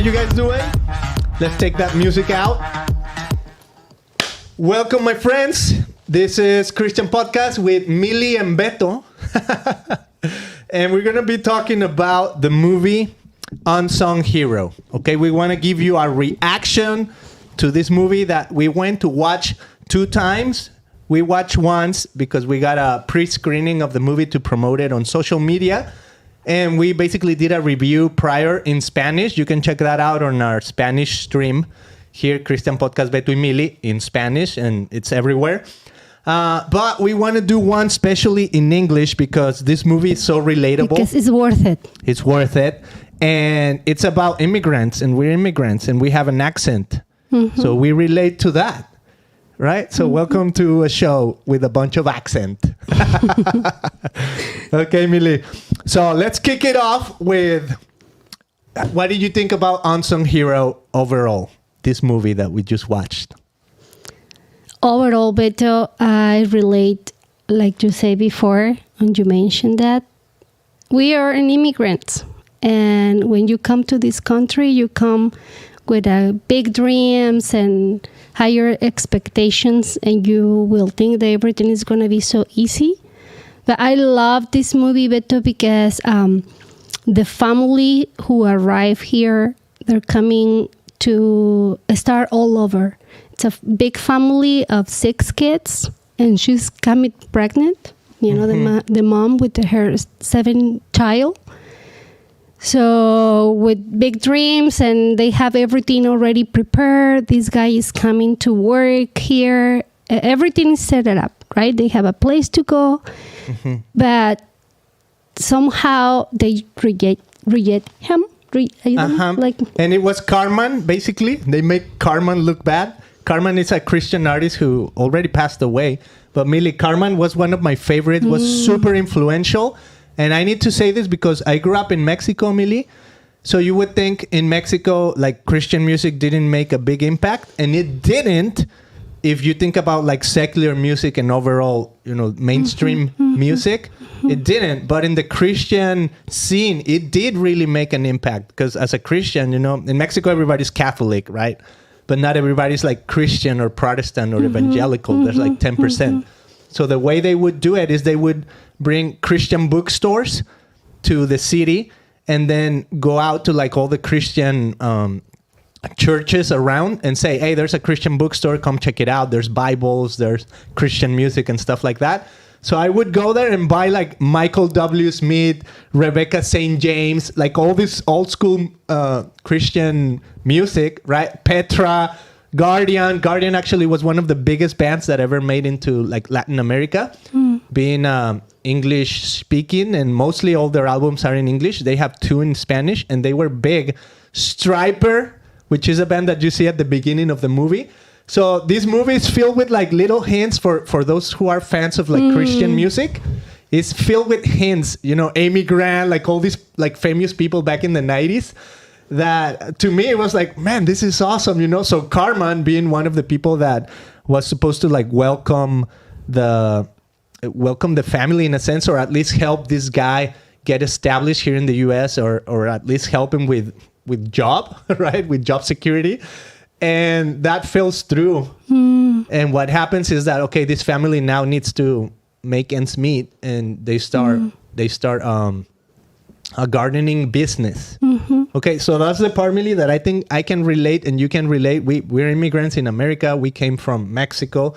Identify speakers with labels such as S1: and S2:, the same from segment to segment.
S1: you guys doing? Let's take that music out. Welcome, my friends. This is Christian Podcast with Millie and Beto. And we're going to be talking about the movie Unsung Hero. Okay, we want to give you our reaction to this movie that we went to watch 2 times. We watched once because we got a pre-screening of the movie to promote it on social media. And we basically did a review prior in Spanish. You can check that out on our Spanish stream here, Christian Podcast Beto y Mili, in Spanish, and it's everywhere. But we want to do one especially in English because this movie is so relatable.
S2: Because it's worth it.
S1: It's worth it. And it's about immigrants, and we're immigrants, and we have an accent. Mm-hmm. So we relate to that, right? So welcome to a show with a bunch of accent. Okay, Millie. So let's kick it off with, what did you think about Unsung Hero overall, this movie that we just watched?
S2: Overall, Beto, I relate, like you said before, and you mentioned that we are an immigrant. And when you come to this country, you come with big dreams and higher expectations, and you will think that everything is going to be so easy. But I love this movie, Beto, because the family who arrive here, they're coming to start all over. It's a big family of 6 kids, and she's coming pregnant. You know, the mom with her 7th child. So with big dreams, and they have everything already prepared. This guy is coming to work here. Everything is set up, right? They have a place to go, but somehow they reject him.
S1: And it was Carmen, basically. They make Carmen look bad. Carmen is a Christian artist who already passed away. But Millie, Carmen was one of my favorites, was super influential. And I need to say this because I grew up in Mexico, Millie. So you would think in Mexico, like, Christian music didn't make a big impact. And it didn't if you think about like secular music and overall, you know, mainstream music. It didn't. But in the Christian scene, it did really make an impact. Because as a Christian, you know, in Mexico, everybody's Catholic, right? But not everybody's like Christian or Protestant or evangelical. There's like 10%. So the way they would do it is they would bring Christian bookstores to the city and then go out to like all the Christian churches around and say, hey, there's a Christian bookstore, come check it out. There's Bibles, there's Christian music and stuff like that. So I would go there and buy like Michael W. Smith, Rebecca St. James, like all this old school Christian music, right? Petra, Guardian. Guardian actually was one of the biggest bands that ever made into like Latin America, being English speaking, and mostly all their albums are in English. They have 2 in Spanish, and they were big. Striper, which is a band that you see at the beginning of the movie. So this movie is filled with like little hints for those who are fans of like Christian music. It's filled with hints, you know, Amy Grant, like all these like famous people back in the 90s. That to me it was like, man, this is awesome, you know. So Carmen being one of the people that was supposed to like welcome the family in a sense, or at least help this guy get established here in the US, or at least help him with job, right? With job security. And that falls through. And what happens is that, okay, this family now needs to make ends meet, and they start a gardening business. Okay, so that's the part, Millie, that I think I can relate and you can relate. We're immigrants in America. We came from Mexico.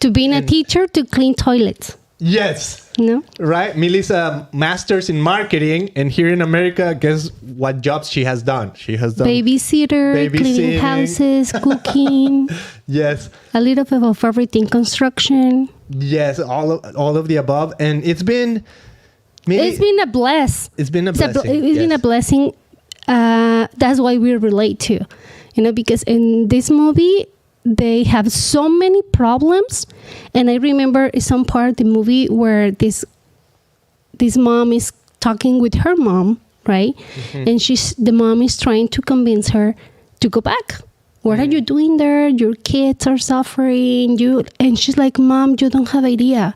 S2: To being a teacher to clean toilets.
S1: Yes.
S2: No?
S1: Right? Millie's a master's in marketing, and here in America, guess what jobs she has done? She has done
S2: babysitting, cleaning houses, cooking.
S1: Yes.
S2: A little bit of everything, construction.
S1: Yes, all of the above. And it's been...
S2: It's been a bless.
S1: It's been a blessing.
S2: It's been a blessing. That's why we relate to, you know, because in this movie, they have so many problems. And I remember some part of the movie where this mom is talking with her mom, right? And the mom is trying to convince her to go back. What are you doing there? Your kids are suffering. And she's like, Mom, you don't have idea.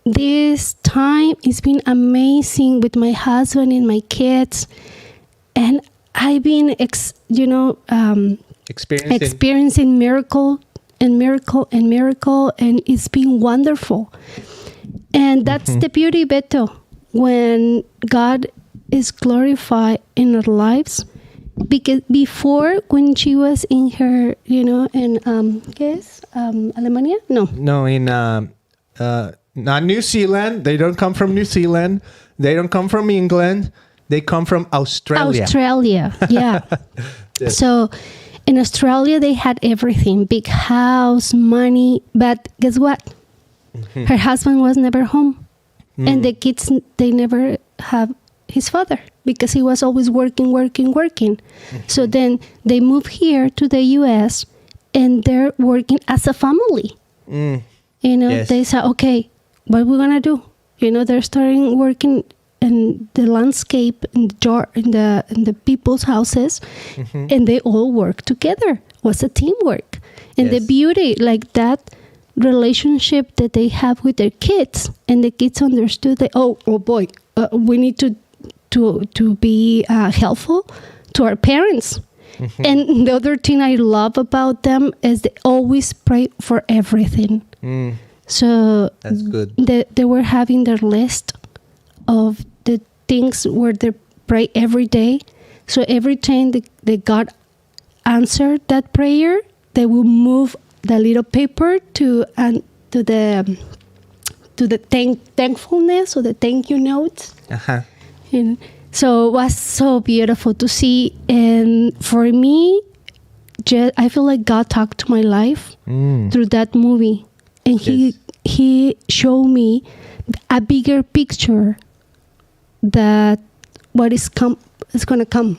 S2: This time it's been amazing with my husband and my kids. And I've been, experiencing miracle and miracle and miracle, and it's been wonderful. And that's the beauty, Beto, when God is glorified in our lives. Because before, when she was in her, in Alemania?
S1: No, in not New Zealand. They don't come from New Zealand. They don't come from England. They come from Australia.
S2: Australia, yeah.
S1: Yes.
S2: So in Australia, they had everything, big house, money. But guess what? Her husband was never home. And the kids, they never have his father because he was always working. So then they moved here to the U.S. and they're working as a family.
S1: Yes.
S2: They said, okay, what we're going to do? They're starting working in the landscape, in the people's houses, and they all work together. It was a teamwork. And the beauty, like that relationship that they have with their kids, and the kids understood that, oh boy, we need to be helpful to our parents. And the other thing I love about them is they always pray for everything. So
S1: that's good.
S2: They were having their list of the things where they pray every day. So every time the God answered that prayer, they will move the little paper to the thankfulness or the thank you notes. And so it was so beautiful to see. And for me, I feel like God talked to my life through that movie. And he showed me a bigger picture that what is going to come,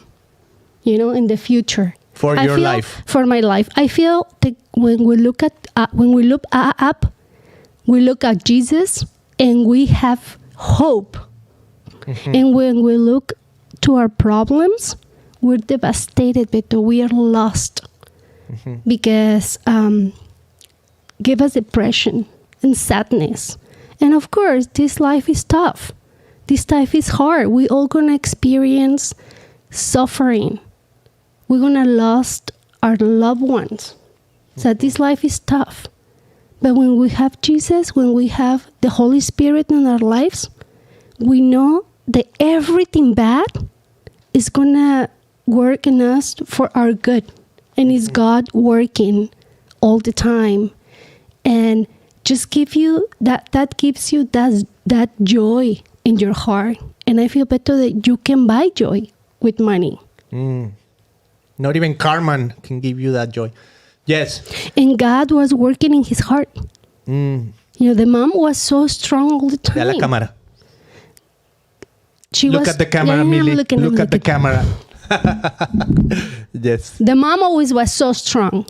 S2: in the future.
S1: For your life.
S2: For my life. I feel that when we look up, we look at Jesus and we have hope. And when we look to our problems, we're devastated, but we are lost because give us depression and sadness. And of course, this life is tough. This life is hard. We all gonna experience suffering. We're gonna lose our loved ones. So this life is tough. But when we have Jesus, when we have the Holy Spirit in our lives, we know that everything bad is gonna work in us for our good. And it's God working all the time. And just give you that gives you that joy in your heart. And I feel better that you can buy joy with money.
S1: Not even Carmen can give you that joy. Yes.
S2: And God was working in his heart. The mom was so strong all the time.
S1: Ya la cámara.
S2: Look
S1: at the camera, Millie. Look at the camera. Yes.
S2: The mom always was so strong.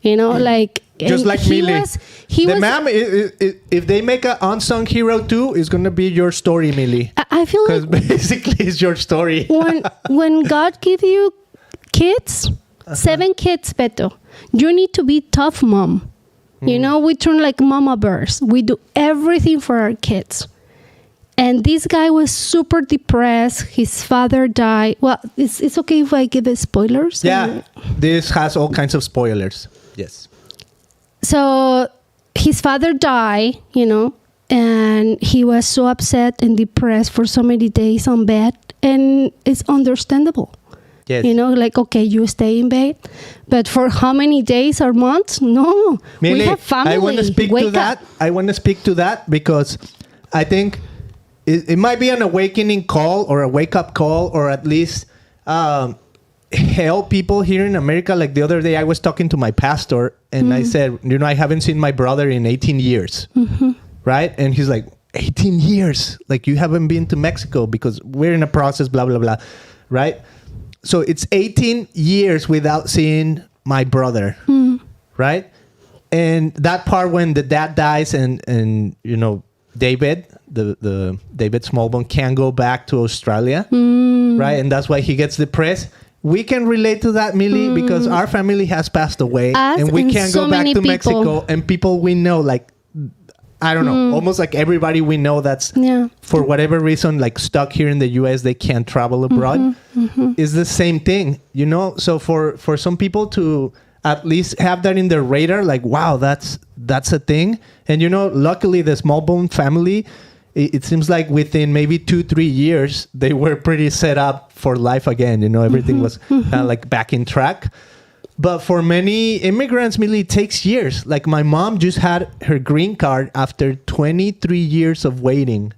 S2: Like...
S1: Just like Millie. Mom, if they make an Unsung Hero 2, it's going to be your story, Millie.
S2: I feel like...
S1: Because basically it's your story.
S2: when God give you kids, 7 kids, Beto, you need to be tough mom. We turn like mama bears. We do everything for our kids. And this guy was super depressed. His father died. Well, it's okay if I give it spoilers?
S1: Yeah, this has all kinds of spoilers. Yes.
S2: So his father died, and he was so upset and depressed for so many days on bed. And it's understandable.
S1: Yes.
S2: Like, okay, you stay in bed. But for how many days or months? No.
S1: Millie,
S2: we have family.
S1: I want to speak to that. I want to speak to that because I think it might be an awakening call or a wake-up call or at least help people here in America. Like the other day, I was talking to my pastor and I said, I haven't seen my brother in 18 years. Right? And he's like, 18 years? Like you haven't been to Mexico because we're in a process, blah, blah, blah. Right? So it's 18 years without seeing my brother. Right? And that part when the dad dies and David, the David Smallbone can't go back to Australia, right? And that's why he gets depressed. We can relate to that, Millie, because our family has passed away and we can't go back to Mexico. And people we know, like I don't know, almost like everybody we know that's for whatever reason, like stuck here in the US, they can't travel abroad, is the same thing, you know? So for some people to at least have that in their radar, like, wow, that's a thing. And, you know, luckily the Small Bone family, it seems like within maybe 2-3 years, they were pretty set up for life again. You know, everything was kind of like back in track. But for many immigrants, really, it takes years. Like my mom just had her green card after 23 years of waiting,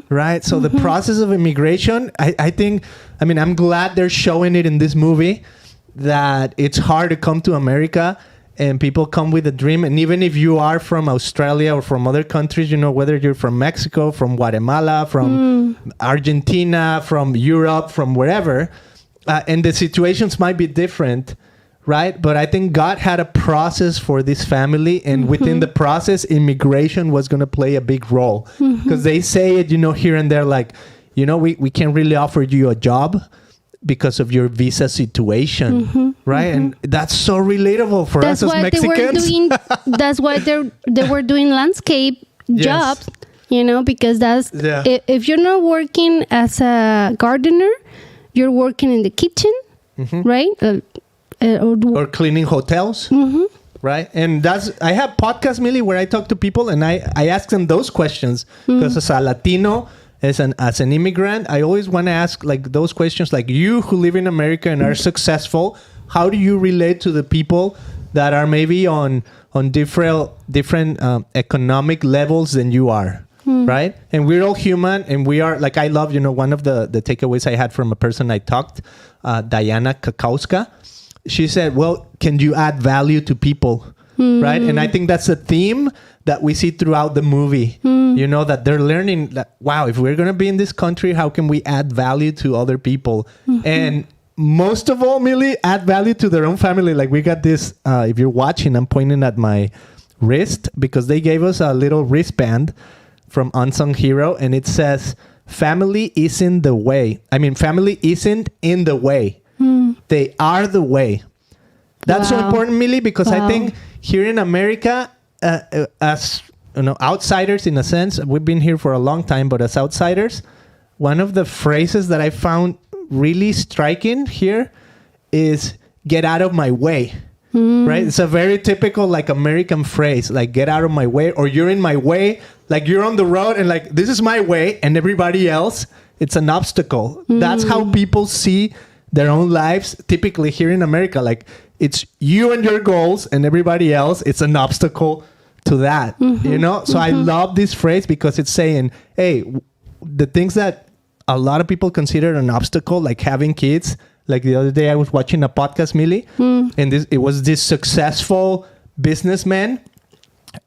S1: right? So the process of immigration, I think, I mean, I'm glad they're showing it in this movie that it's hard to come to America and people come with a dream. And even if you are from Australia or from other countries, you know, whether you're from Mexico, from Guatemala, from Argentina, from Europe, from wherever, and the situations might be different, right? But I think God had a process for this family, and within the process, immigration was going to play a big role. Because they say it, you know, here and there, like, you know, we can't really offer you a job because of your visa situation, right? And that's so relatable for us as Mexicans.
S2: That's why they were doing landscape jobs, you know, because that's if you're not working as a gardener, you're working in the kitchen, right?
S1: Or cleaning hotels, right? And I have podcasts, Millie, where I talk to people and I ask them those questions because as a Latino, as an immigrant, I always want to ask like those questions, like you who live in America and are successful, how do you relate to the people that are maybe on different economic levels than you are? Right? And we're all human, and we are, like, I love, you know, one of the takeaways I had from a person I talked, Diana Kakowska. She said, well, can you add value to people? Right? And I think that's a theme that we see throughout the movie. You know, that they're learning that, wow, if we're going to be in this country, how can we add value to other people? And most of all, Millie, add value to their own family. Like we got this, if you're watching, I'm pointing at my wrist because they gave us a little wristband from Unsung Hero, and it says, family isn't the way. I mean, family isn't in the way. They are the way. That's so important, Millie, because I think here in America, as you know, outsiders in a sense, we've been here for a long time, but as outsiders, one of the phrases that I found really striking here is get out of my way. Right? It's a very typical like American phrase, like get out of my way, or you're in my way. Like you're on the road and like, this is my way, and everybody else, it's an obstacle. That's how people see their own lives typically here in America. Like it's you and your goals, and everybody else, it's an obstacle to that, you know? So I love this phrase because it's saying, hey, the things that a lot of people consider an obstacle, like having kids. Like the other day I was watching a podcast, Millie, and it was this successful businessman.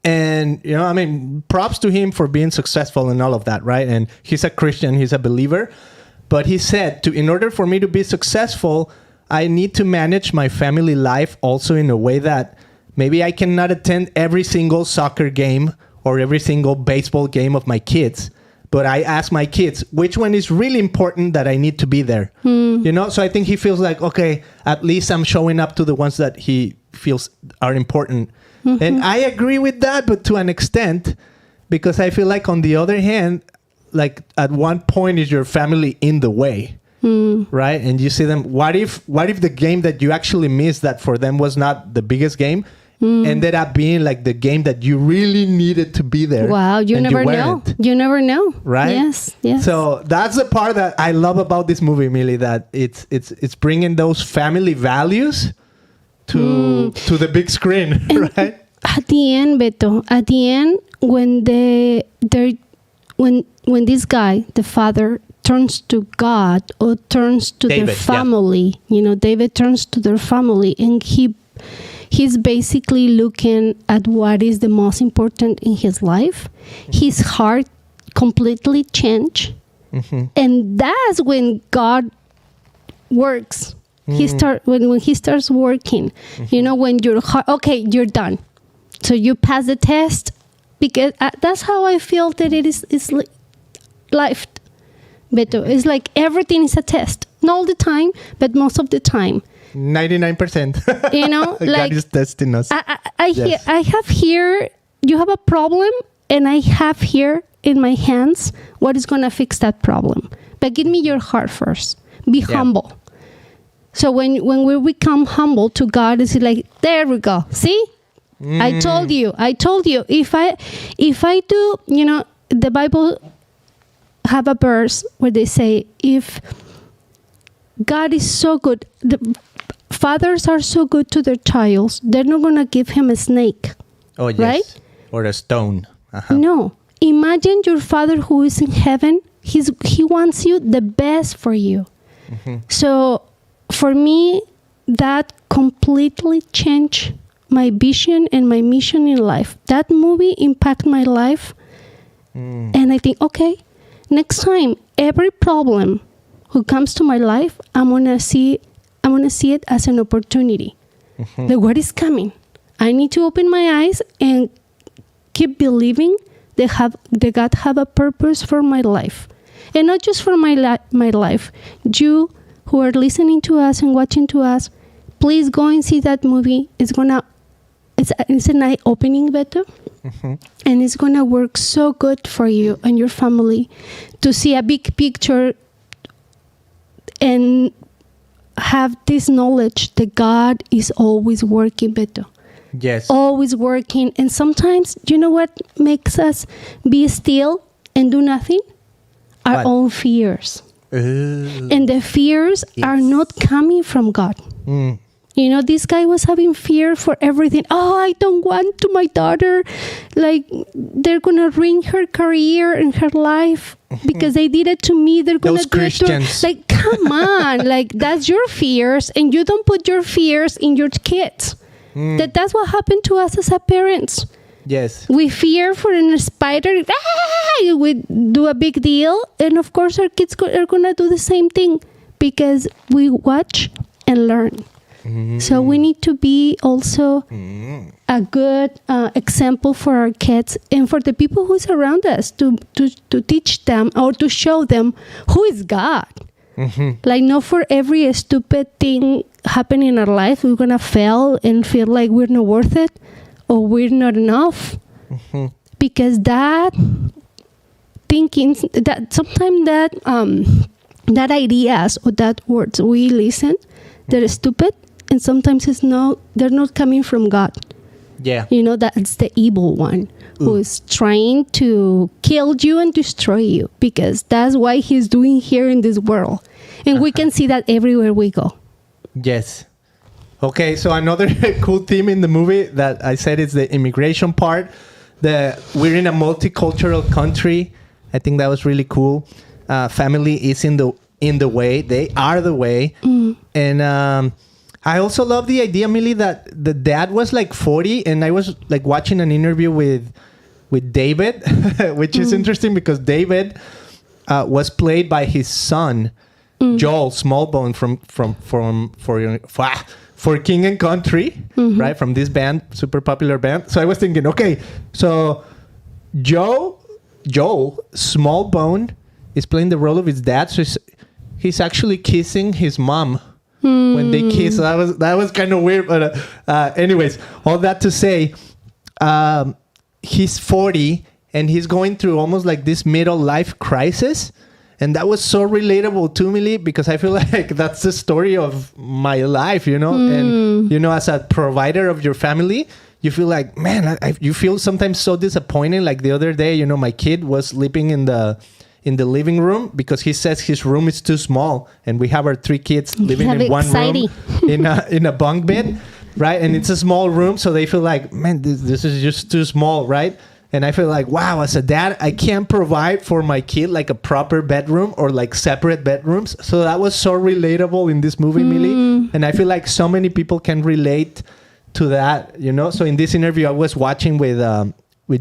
S1: And, you know, I mean, props to him for being successful and all of that, right? And he's a Christian, he's a believer. But he said, in order for me to be successful, I need to manage my family life also in a way that maybe I cannot attend every single soccer game or every single baseball game of my kids. But I ask my kids, which one is really important that I need to be there? You know, so I think he feels like, okay, at least I'm showing up to the ones that he feels are important. And I agree with that, but to an extent, because I feel like on the other hand, like at one point is your family in the way, right? And you see them, what if the game that you actually missed that for them was not the biggest game, ended up being like the game that you really needed to be there.
S2: Wow, you never know. You never know.
S1: Right?
S2: Yes.
S1: So that's the part that I love about this movie, Millie, that it's bringing those family values to the big screen, right?
S2: At the end, Beto, when when this guy, the father, turns to God or turns to David, their family, you know, David turns to their family, and he's basically looking at what is the most important in his life. His heart completely changed. And that's when God works. When he starts working, you know, when your heart, okay, you're done. So you pass the test, because that's how I feel that it's life. Beto, it's like everything is a test. Not all the time, but most of the time.
S1: 99%.
S2: You know, like
S1: God is testing us.
S2: I have here, you have a problem, and I have here in my hands what is going to fix that problem. But give me your heart first. Be humble. So when we become humble to God, it's like, there we go. See? I told you. If I do, the Bible have a verse where they say, if God is so good, the fathers are so good to their childs, they're not going to give him a snake.
S1: Oh, yes.
S2: Right?
S1: Or a stone.
S2: No. Imagine your Father who is in heaven. He wants you the best for you. So for me, that completely changed my vision and my mission in life. That movie impacted my life. And I think, okay, next time, every problem who comes to my life, I'm gonna see it as an opportunity. Like, what is coming? I need to open my eyes and keep believing that God have a purpose for my life. And not just for my life. You who are listening to us and watching to us, please go and see that movie. It's an eye-opening, Beto. And it's going to work so good for you and your family to see a big picture and have this knowledge that God is always working, Beto.
S1: Yes.
S2: Always working. And sometimes, you know what makes us be still and do nothing? Our own fears. And the fears are not coming from God. This guy was having fear for everything. Oh, I don't want to my daughter. Like, they're going to ruin her career and her life because they did it to me. They're going to do it to her. Like, come on. Like, that's your fears. And you don't put your fears in your kids. That's what happened to us as a parents.
S1: Yes.
S2: We fear for a spider. We do a big deal. And of course, our kids are going to do the same thing because we watch and learn. So we need to be also a good example for our kids and for the people who's around us to teach them or to show them who is God. Like, not for every stupid thing happening in our life, we're going to fail and feel like we're not worth it or we're not enough. Because that thinking, that sometimes that ideas or that words we listen, they're stupid. And sometimes they're not coming from God.
S1: Yeah.
S2: That's the evil one who is trying to kill you and destroy you, because that's what he's doing here in this world. And we can see that everywhere we go.
S1: Yes. Okay, so another cool theme in the movie that I said is the immigration part. We're in a multicultural country. I think that was really cool. Family is in the way. They are the way. And I also love the idea, Millie, that the dad was like 40, and I was like watching an interview with David, which is interesting because David was played by his son, Joel Smallbone for King and Country, right? From this band, super popular band. So I was thinking, okay, so Joel Smallbone is playing the role of his dad, so he's actually kissing his mom. When they kiss, that was kind of weird, but anyways, all that to say, he's 40 and he's going through almost like this middle life crisis, and that was so relatable to me, because I feel like that's the story of my life, and as a provider of your family, you feel like, man, you feel sometimes so disappointed. Like the other day, my kid was sleeping in the living room because he says his room is too small, and we have our 3 kids living in one room in a bunk bed, right? And it's a small room, so they feel like, man, this is just too small, right? And I feel like, wow, as a dad, I can't provide for my kid like a proper bedroom or like separate bedrooms. So that was so relatable in this movie, Millie. And I feel like so many people can relate to that, So in this interview I was watching with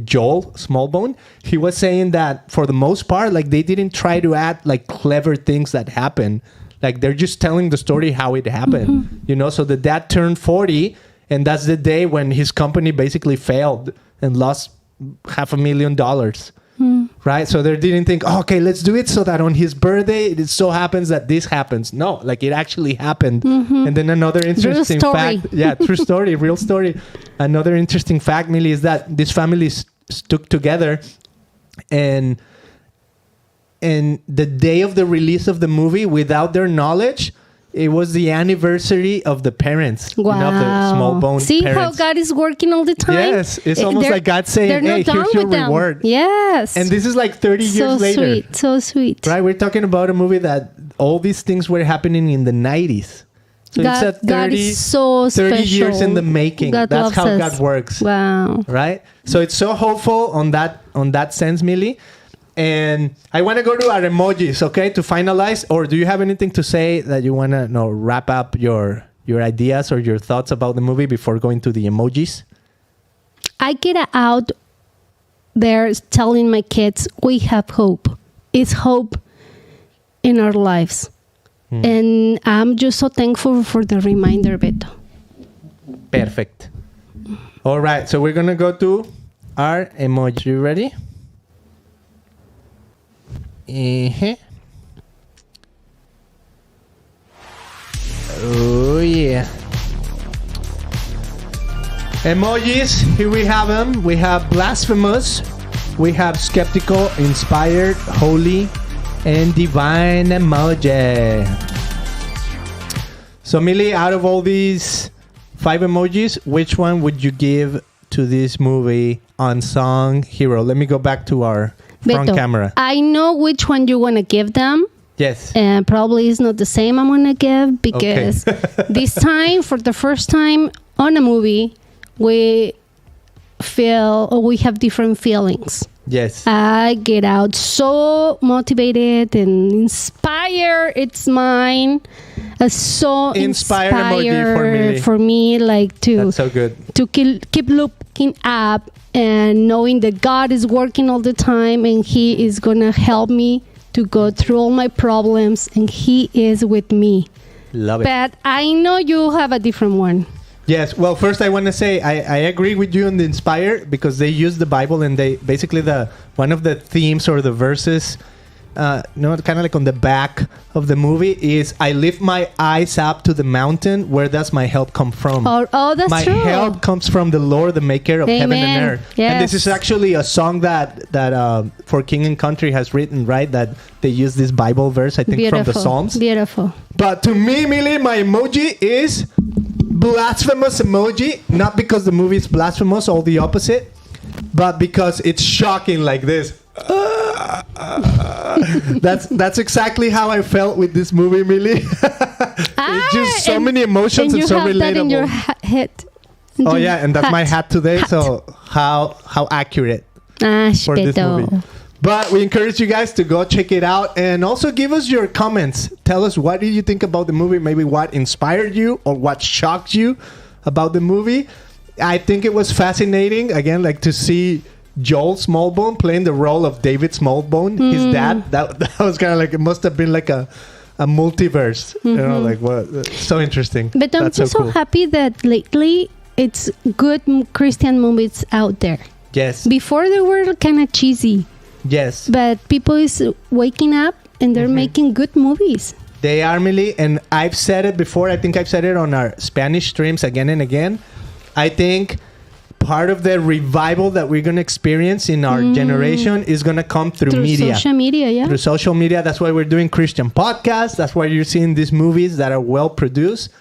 S1: Joel Smallbone, he was saying that for the most part, like, they didn't try to add like clever things that happen. Like, they're just telling the story how it happened, So the dad turned 40, and that's the day when his company basically failed and lost $500,000. Right? So they didn't think, oh, okay, let's do it so that on his birthday, it so happens that this happens. No, like, it actually happened. And then another interesting fact. Yeah, true story, real story. Another interesting fact, Millie, is that this family stuck together. And the day of the release of the movie, without their knowledge, it was the anniversary of the parents.
S2: Wow.
S1: You know, the small bone
S2: See
S1: parents.
S2: how God is working all the time?
S1: Yes, it's almost like God saying, hey, here's your reward.
S2: Yes.
S1: And this is like 30 years later.
S2: Sweet, so sweet.
S1: Right? We're talking about a movie that all these things were happening in the 90s. So
S2: God,
S1: it's a 30,
S2: God is so
S1: 30
S2: special.
S1: years in the making.
S2: God
S1: That's how
S2: us.
S1: God works.
S2: Wow.
S1: Right? So it's so hopeful on that sense, Millie. And I want to go to our emojis, okay, to finalize. Or do you have anything to say that you want to wrap up your ideas or your thoughts about the movie before going to the emojis?
S2: I get out there telling my kids, we have hope. It's hope in our lives. And I'm just so thankful for the reminder, Beto.
S1: Perfect. All right, so we're going to go to our emoji. You ready? Oh, yeah. Emojis, here we have them. We have blasphemous, we have skeptical, inspired, holy, and divine emoji. So, Millie, out of all these 5 emojis, which one would you give to this movie, Unsung Hero? Let me go back to our front
S2: Beto,
S1: camera.
S2: I know which one you want to give them.
S1: Yes.
S2: And probably it's not the same I'm going to give because this time, for the first time on a movie, we have different feelings.
S1: Yes.
S2: I get out so motivated and inspired. It's mine. So
S1: Inspired emoji
S2: for me, like
S1: That's so good.
S2: to keep looking up and knowing that God is working all the time and He is gonna help me to go through all my problems, and He is with me.
S1: Love it.
S2: But I know you have a different one.
S1: Yes. Well, first I want to say I agree with you on the inspire, because they use the Bible, and they basically one of the themes or the verses, kind of like on the back of the movie is, I lift my eyes up to the mountain. Where does my help come from?
S2: Oh, that's
S1: my
S2: true.
S1: My help comes from the Lord, the maker of heaven and earth.
S2: Yes.
S1: And this is actually a song that For King and Country has written, right? That they use this Bible verse, I think, from the Psalms.
S2: Beautiful.
S1: But to me, Millie, my emoji is blasphemous emoji. Not because the movie is blasphemous, all the opposite, but because it's shocking like this. That's exactly how I felt with this movie, Millie. It's just so many emotions and so relatable.
S2: That in your head.
S1: Oh yeah, and that's my hat today. So how accurate for this movie. But we encourage you guys to go check it out, and also give us your comments. Tell us, what did you think about the movie? Maybe what inspired you or what shocked you about the movie. I think it was fascinating, again, like to see Joel Smallbone playing the role of David Smallbone, his dad. That was kind of like, it must have been like a multiverse. You know, like what? So interesting.
S2: But I'm just so happy that lately it's good Christian movies out there.
S1: Yes.
S2: Before they were kind of cheesy.
S1: Yes.
S2: But people is waking up and they're making good movies.
S1: They are, Millie, and I've said it before. I think I've said it on our Spanish streams again and again. I think part of the revival that we're going to experience in our generation is going to come through media.
S2: Social media, yeah.
S1: Through social media. That's why we're doing Christian podcasts. That's why you're seeing these movies that are well produced.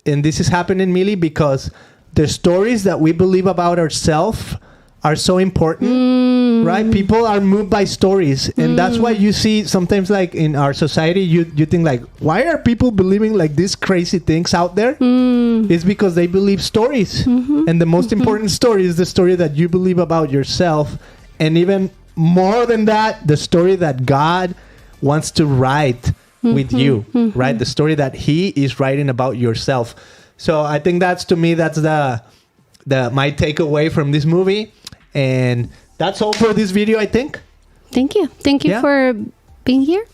S1: And this is happening, Millie, because the stories that we believe about ourselves are so important, right? People are moved by stories. And that's why you see sometimes, like in our society, you think like, why are people believing like these crazy things out there? It's because they believe stories. And the most important story is the story that you believe about yourself. And even more than that, the story that God wants to write with you, right? The story that He is writing about yourself. So I think that's, to me, that's my takeaway from this movie. And that's all for this video, I think.
S2: Thank you. Thank you for being here.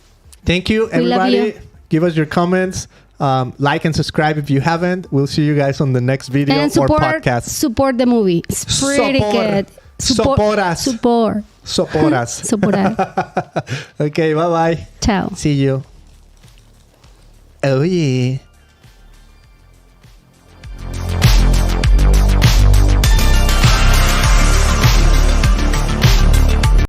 S1: Thank you, everybody. We love you. Give us your comments. Like and subscribe if you haven't. We'll see you guys on the next video or podcast.
S2: Support the movie. It's pretty good.
S1: Support us.
S2: Support.
S1: Support us.
S2: Support us.
S1: Okay, bye-bye.
S2: Ciao.
S1: See you. Oh, yeah.